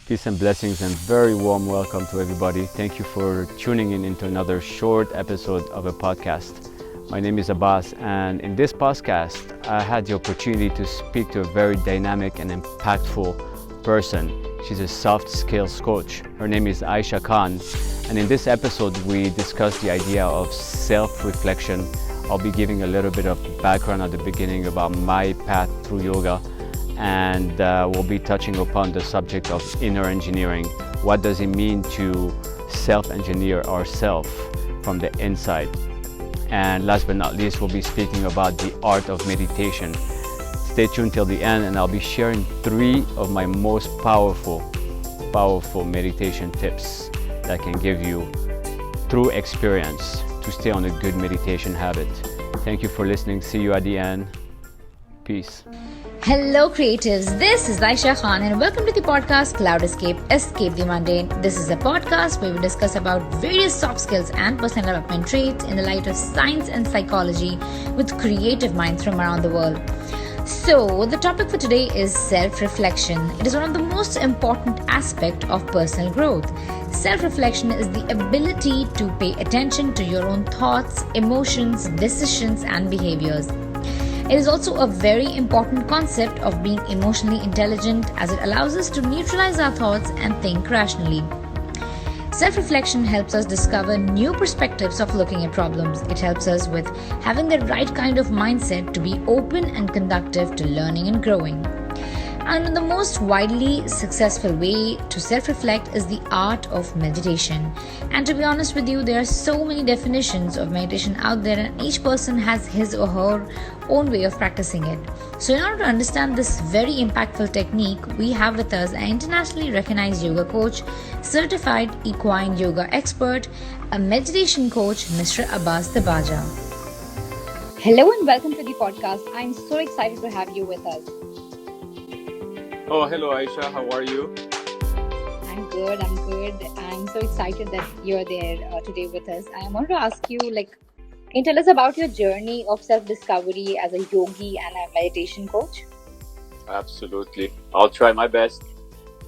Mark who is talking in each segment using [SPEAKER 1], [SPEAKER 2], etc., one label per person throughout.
[SPEAKER 1] Peace and blessings and very warm welcome to everybody. Thank you for tuning in into another short episode of a podcast. My name is Abbas, and in this podcast, I had the opportunity to speak to a very dynamic and impactful person. She's a soft skills coach. Her name is AYESHA KHAN, and in this episode, we discussed the idea of self-reflection. I'll be giving a little bit of background at the beginning about my path through yoga, and we'll be touching upon the subject of inner engineering. What does it mean to self-engineer ourselves from the inside? And last but not least, we'll be speaking about the art of meditation. Stay tuned till the end, and I'll be sharing 3 of my most powerful meditation tips that can give you, through experience, to stay on a good meditation habit. Thank you for listening. See you at the end. Peace.
[SPEAKER 2] Hello creatives, this is AYESHA KHAN and welcome to the podcast Cloud Escape the Mundane. This is a podcast where we discuss about various soft skills and personal development traits in the light of science and psychology with creative minds from around the world. So, the topic for today is self-reflection. It is one of the most important aspects of personal growth. Self-reflection is the ability to pay attention to your own thoughts, emotions, decisions, and behaviors. It is also a very important concept of being emotionally intelligent, as it allows us to neutralize our thoughts and think rationally. Self-reflection helps us discover new perspectives of looking at problems. It helps us with having the right kind of mindset to be open and conducive to learning and growing. And the most widely successful way to self-reflect is the art of meditation. And to be honest with you, there are so many definitions of meditation out there, and each person has his or her own way of practicing it. So in order to understand this very impactful technique, we have with us an internationally recognized yoga coach, certified equine yoga expert, a meditation coach, Mr. Abbas. Hello and welcome to the podcast. I'm so excited to have you with us.
[SPEAKER 1] Oh, hello Aisha, how are you?
[SPEAKER 2] I'm good. I'm so excited that you're there today with us. I want to ask you, can you tell us about your journey of self-discovery as a yogi and a meditation coach?
[SPEAKER 1] Absolutely. I'll try my best.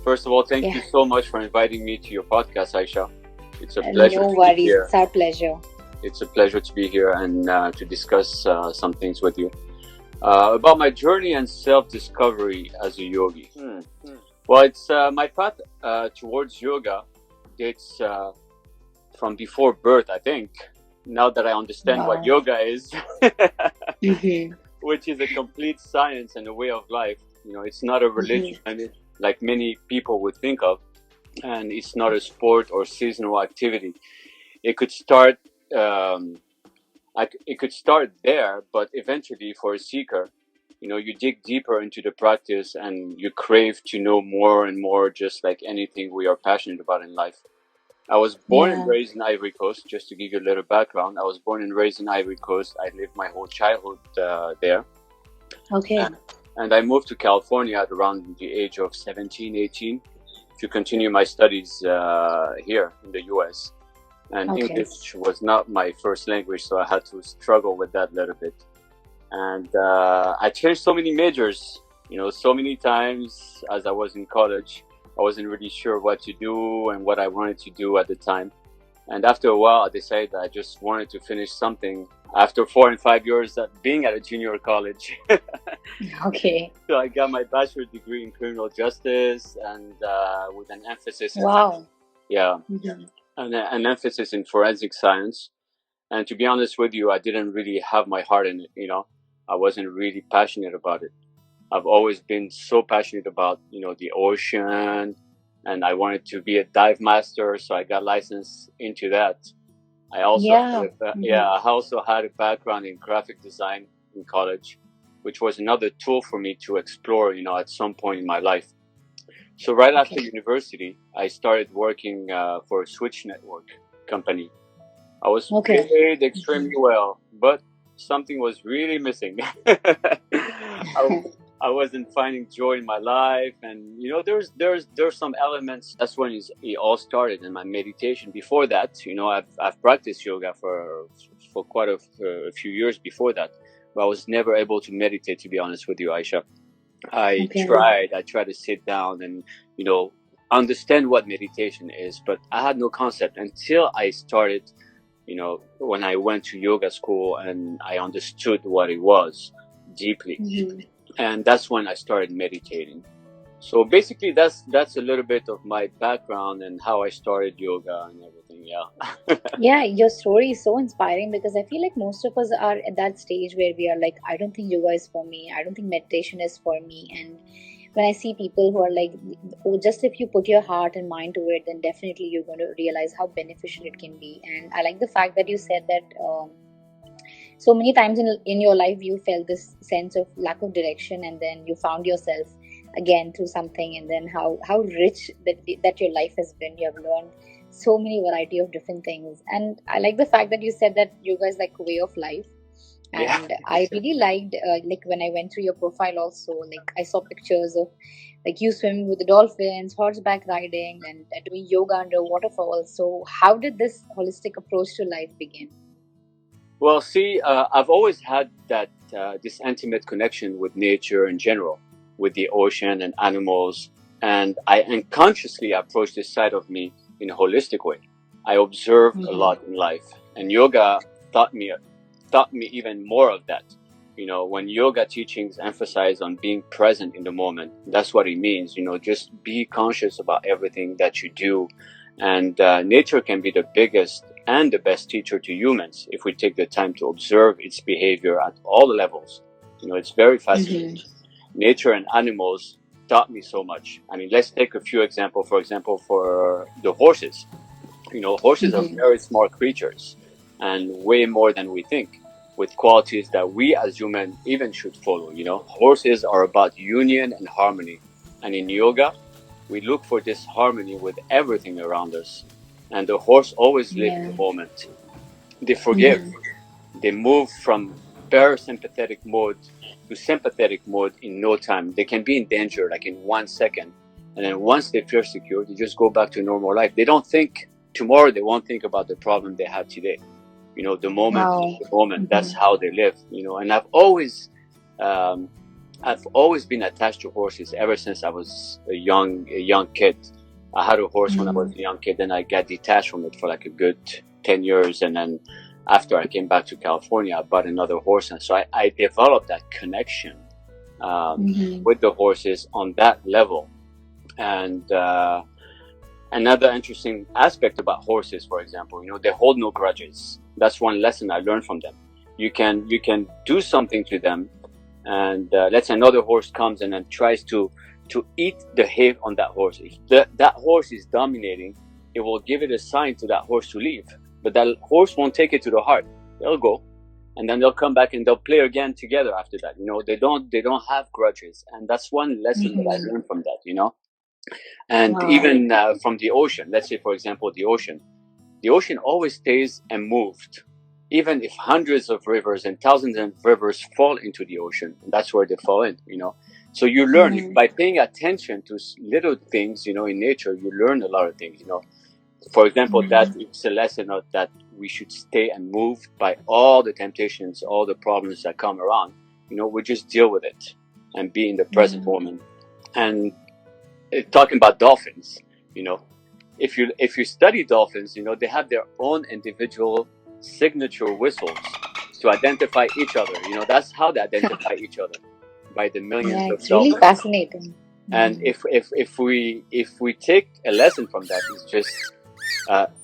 [SPEAKER 1] First of all, thank you so much for inviting me to your podcast, Aisha. It's a pleasure
[SPEAKER 2] No
[SPEAKER 1] to
[SPEAKER 2] worries.
[SPEAKER 1] be here.
[SPEAKER 2] It's our pleasure.
[SPEAKER 1] It's a pleasure to be here and to discuss some things with you. About my journey and self-discovery as a yogi. Well, it's my path towards yoga. It's from before birth, I think. Now that I understand what yoga is, which is a complete science and a way of life. You know, it's not a religion, like many people would think of, and it's not a sport or seasonal activity. It could start. It could start there, but eventually for a seeker, you know, you dig deeper into the practice and you crave to know more and more, just like anything we are passionate about in life. I was born and raised in Ivory Coast, just to give you a little background. I was born and raised in Ivory Coast. I lived my whole childhood there.
[SPEAKER 2] Okay.
[SPEAKER 1] And I moved to California at around the age of 17, 18 to continue my studies here in the US. And English was not my first language, so I had to struggle with that a little bit. And I changed so many majors, you know, so many times as I was in college. I wasn't really sure what to do and what I wanted to do at the time. And after a while, I decided that I just wanted to finish something after 4 and 5 years of being at a junior college.
[SPEAKER 2] Okay.
[SPEAKER 1] So I got my bachelor's degree in criminal justice and with an emphasis and an emphasis in forensic science. And to be honest with you, I didn't really have my heart in it, you know. I wasn't really passionate about it. I've always been so passionate about, you know, the ocean, and I wanted to be a dive master, so I got licensed into that. I also I also had a background in graphic design in college, which was another tool for me to explore, you know, at some point in my life. So right after university, I started working for a switch network company. I was paid extremely well, but something was really missing. I wasn't finding joy in my life, and you know, there's some elements. That's when it all started in my meditation. Before that, you know, I've practiced yoga for quite a few years before that, but I was never able to meditate. To be honest with you, Aisha, I tried to sit down and, you know, understand what meditation is, but I had no concept until I started, when I went to yoga school and I understood what it was deeply.
[SPEAKER 2] Mm-hmm.
[SPEAKER 1] And that's when I started meditating. So basically that's a little bit of my background and how I started yoga and everything. Yeah.
[SPEAKER 2] Yeah, your story is so inspiring because I feel like most of us are at that stage where we are like, I don't think yoga is for me. I don't think meditation is for me. And when I see people who are like, oh, just if you put your heart and mind to it, then definitely you're going to realize how beneficial it can be. And I like the fact that you said that so many times in your life you felt this sense of lack of direction, and then you found yourself again through something, and then how rich that your life has been. You have learned so many variety of different things, and I like the fact that you said that yoga is like a way of life. And
[SPEAKER 1] Yeah.
[SPEAKER 2] I really liked like when I went through your profile also, like I saw pictures of like you swimming with the dolphins, horseback riding, and doing yoga under waterfalls. So how did this holistic approach to life begin?
[SPEAKER 1] Well, see, I've always had that this intimate connection with nature in general, with the ocean and animals, and I unconsciously approach this side of me in a holistic way. I observed a lot in life, and yoga taught me even more of that. When yoga teachings emphasize on being present in the moment, that's what it means. Just be conscious about everything that you do, and nature can be the biggest and the best teacher to humans if we take the time to observe its behavior at all levels. It's very fascinating. Nature and animals taught me so much. I mean, let's take a few examples. For example, for the horses. Horses are very smart creatures and way more than we think, with qualities that we as humans even should follow. Horses are about union and harmony. And in yoga, we look for this harmony with everything around us. And the horse always lives in the moment. They forgive. They move from parasympathetic mode to sympathetic mode in no time. They can be in danger like in 1 second. And then once they feel secure, they just go back to normal life. They don't think tomorrow, they won't think about the problem they have today. The moment, that's how they live, and I've always been attached to horses ever since I was a young kid. I had a horse when I was a young kid, and I got detached from it for like a good 10 years. And then after I came back to California, I bought another horse. And so I developed that connection with the horses on that level. And another interesting aspect about horses, for example, they hold no grudges. That's one lesson I learned from them. You can do something to them, and let's say another horse comes and then tries to eat the hay on that horse. If that horse is dominating, it will give it a sign to that horse to leave. But that horse won't take it to the heart. They'll go, and then they'll come back and they'll play again together after that. They don't have grudges, and that's one lesson that I learned from that. And even from the ocean, let's say, for example, the ocean always stays unmoved, even if hundreds of rivers and thousands of rivers fall into the ocean. And that's where they fall in, So you learn by paying attention to little things, in nature, you learn a lot of things, For example, that it's a lesson of that we should stay unmoved by all the temptations, all the problems that come around. We just deal with it and be in the present moment. And talking about dolphins, if you study dolphins, they have their own individual signature whistles to identify each other. That's how they identify each other, by the millions of
[SPEAKER 2] it's
[SPEAKER 1] dolphins.
[SPEAKER 2] really fascinating.
[SPEAKER 1] And if we take a lesson from that, it's just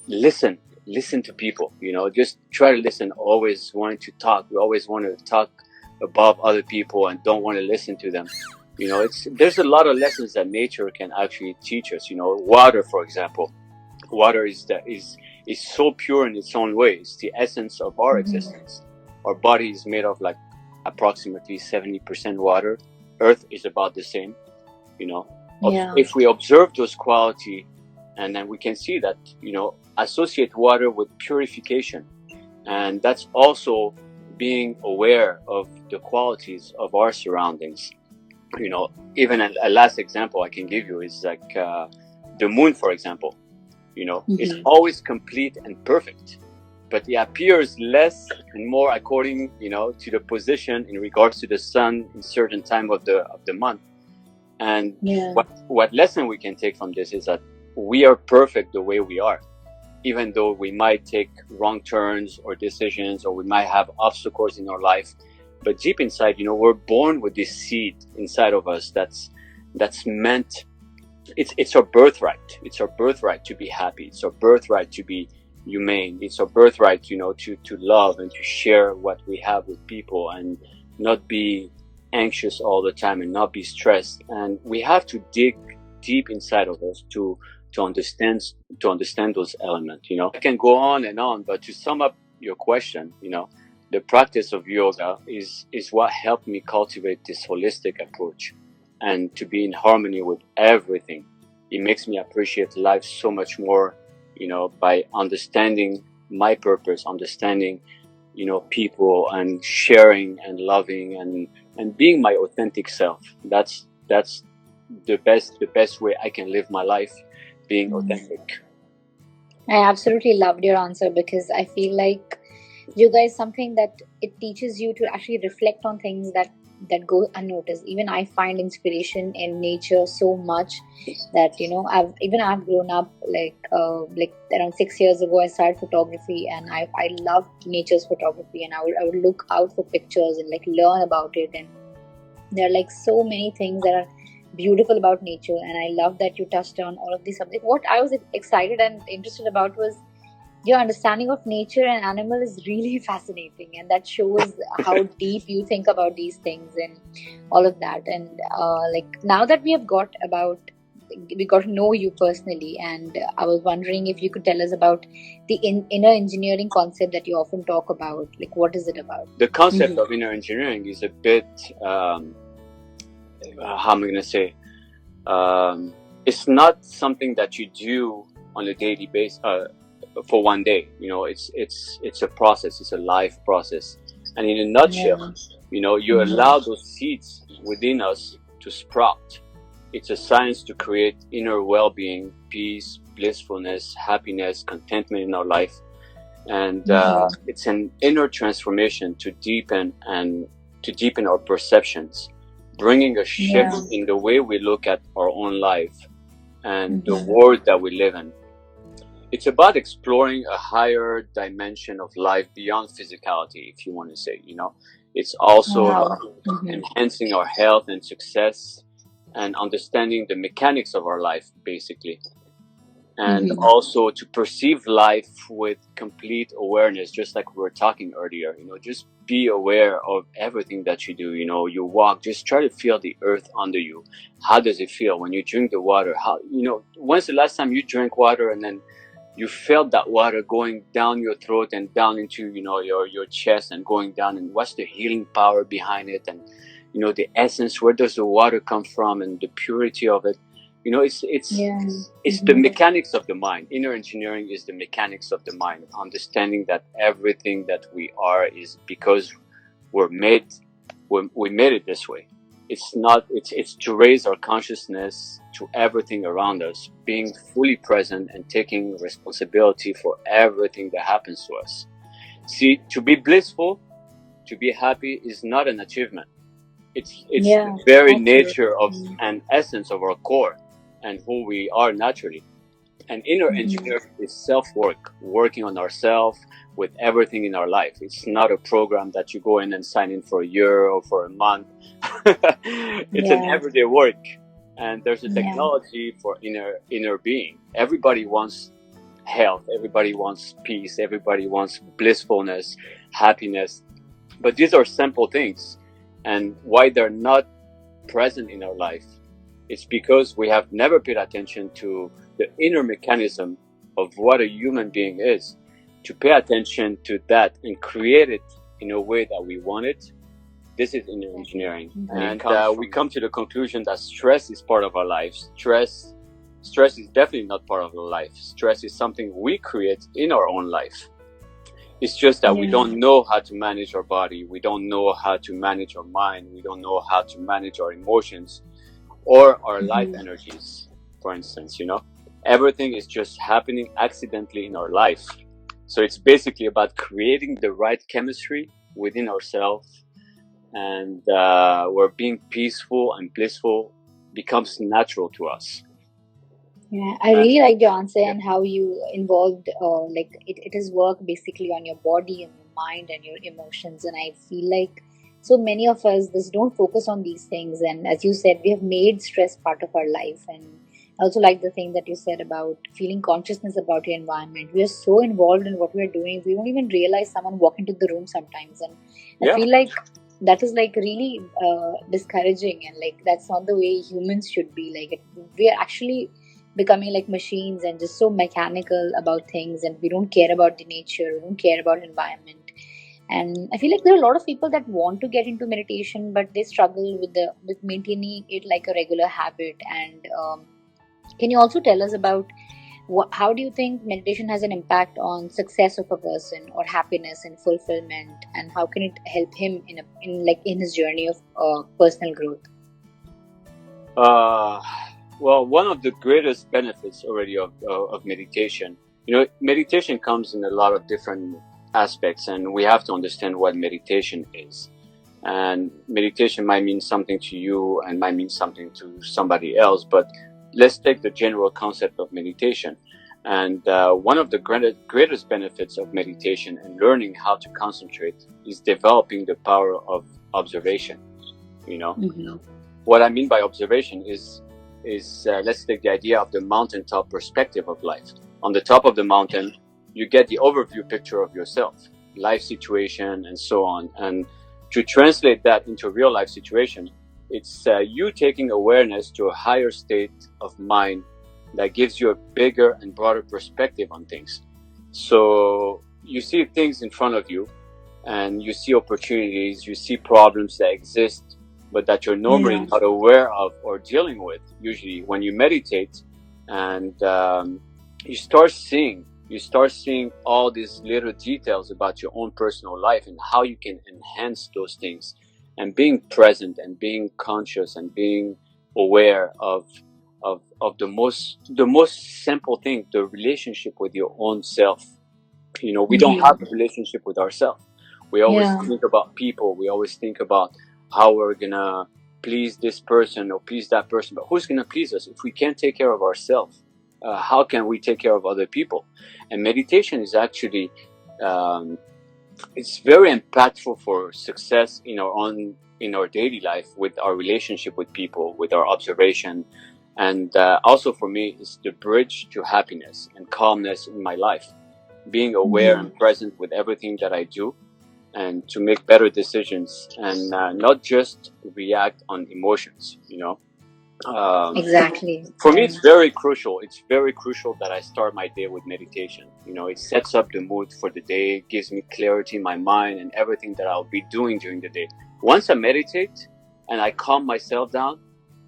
[SPEAKER 1] listen to people. Just try to listen. Always wanting to talk. We always want to talk above other people and don't want to listen to them. There's a lot of lessons that nature can actually teach us. Water, for example. Water is so pure in its own way. It's the essence of our existence. Our body is made of like approximately 70% water. Earth is about the same. If we observe those qualities, and then we can see that, associate water with purification. And that's also being aware of the qualities of our surroundings. Even a last example I can give you is like the moon, for example. It's always complete and perfect, but it appears less and more according, to the position in regards to the sun in certain time of the month. And
[SPEAKER 2] Yeah.
[SPEAKER 1] what lesson we can take from this is that we are perfect the way we are, even though we might take wrong turns or decisions, or we might have obstacles in our life. But deep inside, we're born with this seed inside of us that's meant. It's our birthright. It's our birthright to be happy. It's our birthright to be humane. It's our birthright, to love and to share what we have with people, and not be anxious all the time and not be stressed. And we have to dig deep inside of us to understand those elements. I can go on and on, but to sum up your question, the practice of yoga is what helped me cultivate this holistic approach and to be in harmony with everything. It makes me appreciate life so much more, by understanding my purpose, understanding, people, and sharing and loving and being my authentic self. That's the best way I can live my life, being authentic.
[SPEAKER 2] I absolutely loved your answer, because I feel like yoga is something that it teaches you to actually reflect on things that go unnoticed. Even I find inspiration in nature so much that I've grown up like around 6 years ago I started photography, and I love nature's photography, and I would look out for pictures and like learn about it. And there are like so many things that are beautiful about nature, and I love that you touched on all of these subjects. What I was excited and interested about was your understanding of nature and animal is really fascinating, and that shows how deep you think about these things and all of that. And now that we got to know you personally, and I was wondering if you could tell us about the inner engineering concept that you often talk about. Like, what is it about?
[SPEAKER 1] The concept of inner engineering is a bit, how am I going to say? It's not something that you do on a daily basis. For one day, it's a process. It's a life process. And in a nutshell, you allow those seeds within us to sprout. It's a science to create inner well-being, peace, blissfulness, happiness, contentment in our life. And it's an inner transformation to deepen our perceptions, bringing a shift in the way we look at our own life and the world that we live in. It's about exploring a higher dimension of life beyond physicality, if you want to say, It's also enhancing our health and success and understanding the mechanics of our life, basically. And also to perceive life with complete awareness, just like we were talking earlier, just be aware of everything that you do. You walk, just try to feel the earth under you. How does it feel when you drink the water? When's the last time you drank water and then you felt that water going down your throat and down into your chest and going down, and what's the healing power behind it, and the essence, where does the water come from, and the purity of it. It's the mechanics of the mind. Inner engineering is the mechanics of the mind, understanding that everything that we are is because we made it this way. It's to raise our consciousness to everything around us, being fully present and taking responsibility for everything that happens to us. See, to be blissful, to be happy is not an achievement. It's the very nature of and essence of our core and who we are naturally. And inner engineering is self-work, working on ourselves with everything in our life. It's not a program that you go in and sign in for a year or for a month. It's an everyday work. And there's a technology for inner being. Everybody wants health. Everybody wants peace. Everybody wants blissfulness, happiness. But these are simple things. And why they're not present in our life, it's because we have never paid attention to the inner mechanism of what a human being is, to pay attention to that and create it in a way that we want it. This is inner engineering. And we come to the conclusion that stress is part of our lives. Stress is definitely not part of our life. Stress is something we create in our own life. It's just that we don't know how to manage our body. We don't know how to manage our mind. We don't know how to manage our emotions or our life energies, for instance, Everything is just happening accidentally in our life. So it's basically about creating the right chemistry within ourselves, and we're being peaceful and blissful becomes natural to us.
[SPEAKER 2] Yeah, I really liked your answer and how you involved, it is work basically on your body and your mind and your emotions. And I feel like so many of us just don't focus on these things. And as you said, we have made stress part of our life. And I also like the thing that you said about feeling consciousness about your environment. We are so involved in what we are doing, we don't even realize someone walk into the room sometimes. And I feel like that is like really discouraging, and like that's not the way humans should be. We are actually becoming like machines and just so mechanical about things, and we don't care about the nature, we don't care about environment. And I feel like there are a lot of people that want to get into meditation, but they struggle with maintaining it like a regular habit. And can you also tell us about how do you think meditation has an impact on success of a person, or happiness and fulfillment, and how can it help him in his journey of personal growth?
[SPEAKER 1] Well, one of the greatest benefits already of meditation, meditation comes in a lot of different aspects, and we have to understand what meditation is. And meditation might mean something to you and might mean something to somebody else, but let's take the general concept of meditation. And one of the greatest benefits of meditation and learning how to concentrate is developing the power of observation.
[SPEAKER 2] Mm-hmm.
[SPEAKER 1] What I mean by observation is let's take the idea of the mountaintop perspective of life. On the top of the mountain, you get the overview picture of yourself, life situation, and so on. And to translate that into a real life situation, it's you taking awareness to a higher state of mind that gives you a bigger and broader perspective on things. So you see things in front of you, and you see opportunities, you see problems that exist, but that you're normally not aware of or dealing with. Usually when you meditate and you start seeing all these little details about your own personal life and how you can enhance those things, and being present and being conscious and being aware of the most simple thing, the relationship with your own self. We don't have a relationship with ourselves. We always think about people. We always think about how we're gonna please this person or please that person, but who's gonna please us if we can't take care of ourselves? How can we take care of other people? And meditation is actually it's very impactful for success in our daily life, with our relationship with people, with our observation, and also for me, it's the bridge to happiness and calmness in my life. Being aware and present with everything that I do, and to make better decisions, and not just react on emotions.
[SPEAKER 2] Exactly.
[SPEAKER 1] For me, it's very crucial. It's very crucial that I start my day with meditation. It sets up the mood for the day, gives me clarity in my mind and everything that I'll be doing during the day. Once I meditate and I calm myself down,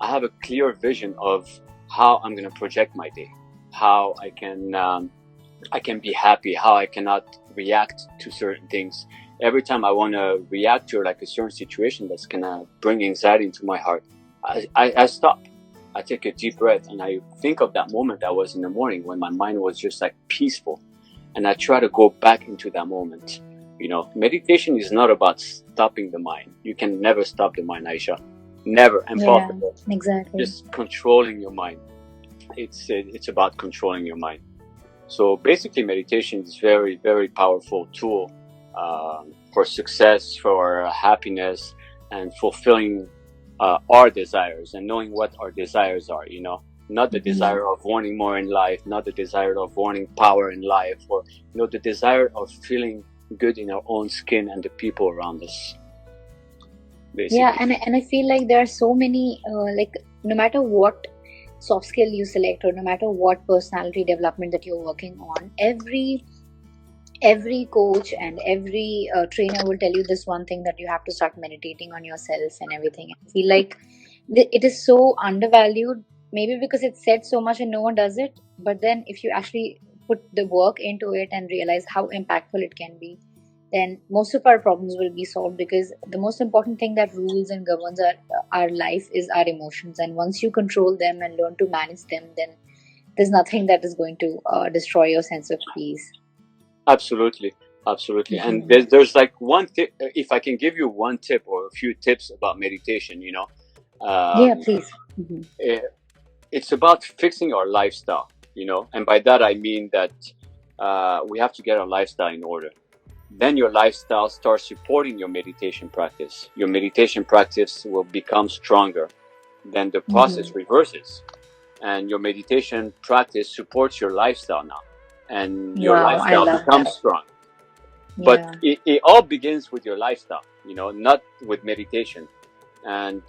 [SPEAKER 1] I have a clear vision of how I'm going to project my day, how I can be happy, how I cannot react to certain things. Every time I want to react to like a certain situation that's going to bring anxiety into my heart, I stop. I take a deep breath and I think of that moment that was in the morning when my mind was just like peaceful, and I try to go back into that moment. Meditation is not about stopping the mind. You can never stop the mind, Aisha. Never. Impossible.
[SPEAKER 2] Yeah, exactly.
[SPEAKER 1] Just controlling your mind. It's about controlling your mind. So basically, meditation is very, very powerful tool for success, for happiness, and fulfilling our desires, and knowing what our desires are. Not the desire of wanting more in life, not the desire of wanting power in life, or the desire of feeling good in our own skin and the people around us. Basically.
[SPEAKER 2] Yeah, and I feel like there are so many no matter what soft skill you select, or no matter what personality development that you're working on, every coach and every trainer will tell you this one thing, that you have to start meditating on yourself and everything. I feel like it is so undervalued, maybe because it's said so much and no one does it. But then if you actually put the work into it and realize how impactful it can be, then most of our problems will be solved, because the most important thing that rules and governs our life is our emotions. And once you control them and learn to manage them, then there's nothing that is going to destroy your sense of peace.
[SPEAKER 1] Absolutely. And there's like one tip, if I can give you one tip or a few tips about meditation,
[SPEAKER 2] yeah, please.
[SPEAKER 1] it's about fixing our lifestyle, and by that I mean that we have to get our lifestyle in order. Then your lifestyle starts supporting your meditation practice. Your meditation practice will become stronger. Then the process reverses, and your meditation practice supports your lifestyle now, and your lifestyle becomes strong. But it all begins with your lifestyle, not with meditation. And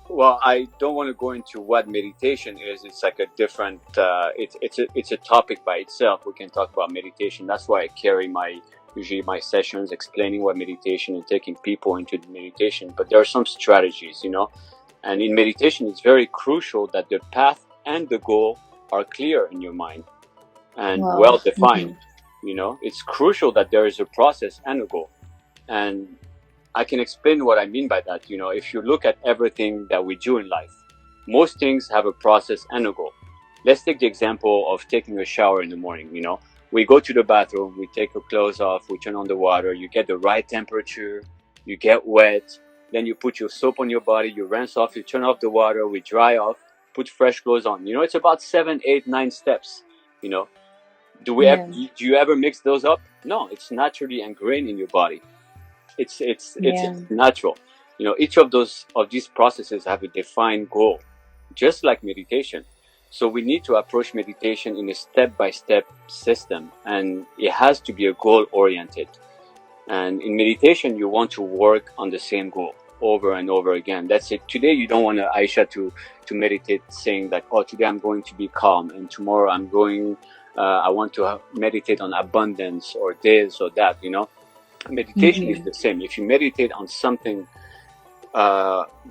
[SPEAKER 1] well, I don't want to go into what meditation is. It's like a different. It's a topic by itself. We can talk about meditation. That's why I carry usually my sessions explaining what meditation and taking people into the meditation. But there are some strategies, and in meditation, it's very crucial that the path and the goal are clear in your mind and well defined. It's crucial that there is a process and a goal. And I can explain what I mean by that. If you look at everything that we do in life, most things have a process and a goal. Let's take the example of taking a shower in the morning. We go to the bathroom, we take our clothes off, we turn on the water, you get the right temperature, you get wet, then you put your soap on your body, you rinse off, you turn off the water, we dry off, put fresh clothes on. It's about 7, 8, 9 steps. Do you ever mix those up? No, it's naturally ingrained in your body. It's natural. Each of these processes have a defined goal, just like meditation. So we need to approach meditation in a step-by-step system, and it has to be a goal-oriented. And in meditation, you want to work on the same goal over and over again. That's it. Today, you don't want Aisha to meditate saying that, oh, today I'm going to be calm, and tomorrow I want to meditate on abundance or this or that, Meditation is the same. If you meditate on something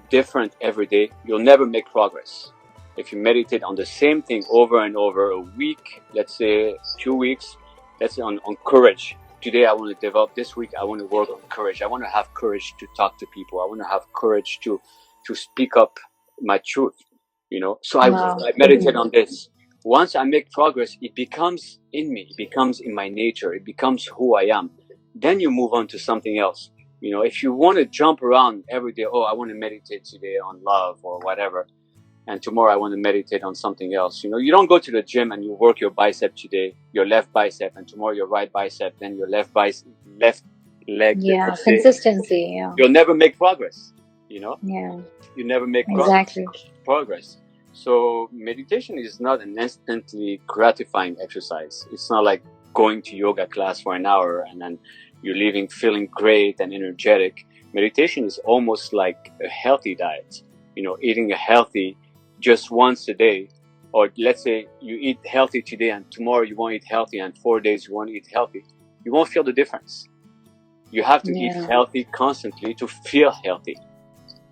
[SPEAKER 1] different every day, you'll never make progress. If you meditate on the same thing over and over a week, let's say 2 weeks, let's say on courage. Today I want to develop, this week I want to work on courage. I want to have courage to talk to people. I want to have courage to speak up my truth, So I meditate on this. Once I make progress, it becomes in me, it becomes in my nature, it becomes who I am. Then you move on to something else. If you want to jump around every day, I want to meditate today on love or whatever, and tomorrow I want to meditate on something else. You don't go to the gym and you work your bicep today, your left bicep, and tomorrow your right bicep, then your left leg.
[SPEAKER 2] Yeah, consistency. Yeah.
[SPEAKER 1] You'll never make progress.
[SPEAKER 2] Yeah.
[SPEAKER 1] You never make progress. So meditation is not an instantly gratifying exercise. It's not like going to yoga class for an hour and then you're leaving feeling great and energetic. Meditation is almost like a healthy diet. Eating a healthy just once a day, or let's say you eat healthy today and tomorrow you won't eat healthy and 4 days you won't eat healthy. You won't feel the difference. You have to eat healthy constantly to feel healthy.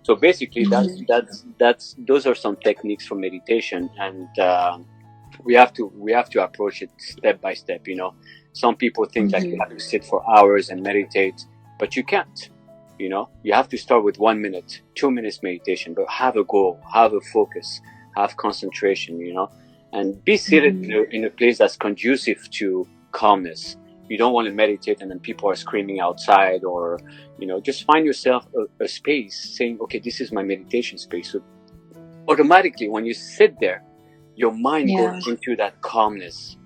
[SPEAKER 1] So basically those are some techniques for meditation, and we have to approach it step by step. Some people think that you have to sit for hours and meditate, but you can't. You have to start with 1 minute, 2 minutes meditation, but have a goal, have a focus, have concentration, and be seated in a place that's conducive to calmness. You don't want to meditate and then people are screaming outside, or just find yourself a space saying, okay, this is my meditation space. So automatically when you sit there, your mind goes into that calmness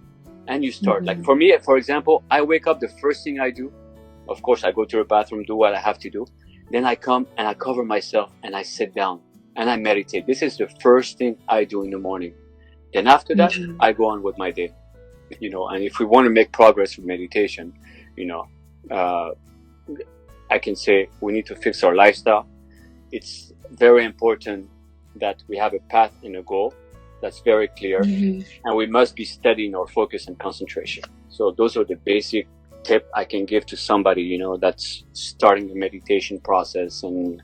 [SPEAKER 1] and you start. Like for me, for example, I wake up, the first thing I do, of course, I go to the bathroom, do what I have to do. Then I come and I cover myself and I sit down and I meditate. This is the first thing I do in the morning. Then after that, I go on with my day. And if we want to make progress with meditation, I can say we need to fix our lifestyle. It's very important that we have a path and a goal that's very clear, and we must be steady in our focus and concentration. So those are the basic tip I can give to somebody, that's starting the meditation process. And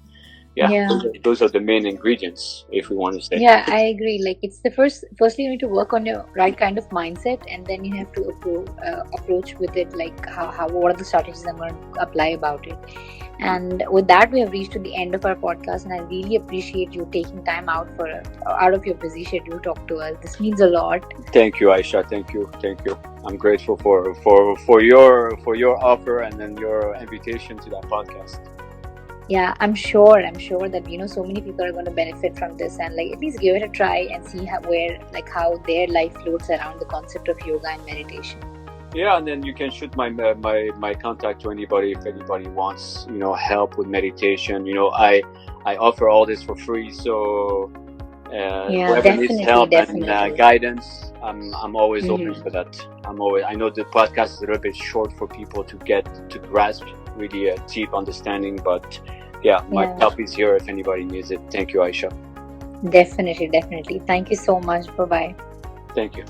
[SPEAKER 1] those are the main ingredients if we want to stay.
[SPEAKER 2] Yeah, I agree. Like it's the firstly you need to work on your right kind of mindset, and then you have to approach with it like what are the strategies I'm going to apply about it. And with that, we have reached to the end of our podcast, and I really appreciate you taking time out of your busy schedule to talk to us. This means a lot.
[SPEAKER 1] Thank you, Aisha. Thank you. I'm grateful for your offer and then your invitation to that podcast.
[SPEAKER 2] Yeah, I'm sure that so many people are going to benefit from this, and like at least give it a try and see how their life floats around the concept of yoga and meditation.
[SPEAKER 1] Yeah, and then you can shoot my contact to anybody if anybody wants help with meditation. I offer all this for free, so
[SPEAKER 2] Yeah,
[SPEAKER 1] whoever needs help and
[SPEAKER 2] definitely.
[SPEAKER 1] guidance, I'm always open
[SPEAKER 2] Mhm.
[SPEAKER 1] for that. I know the podcast is a little bit short for people to get to grasp really a deep understanding, but yeah, my
[SPEAKER 2] Yeah,
[SPEAKER 1] help is here if anybody needs it. Thank you, Aisha.
[SPEAKER 2] definitely. Thank you so much. Bye bye.
[SPEAKER 1] Thank you.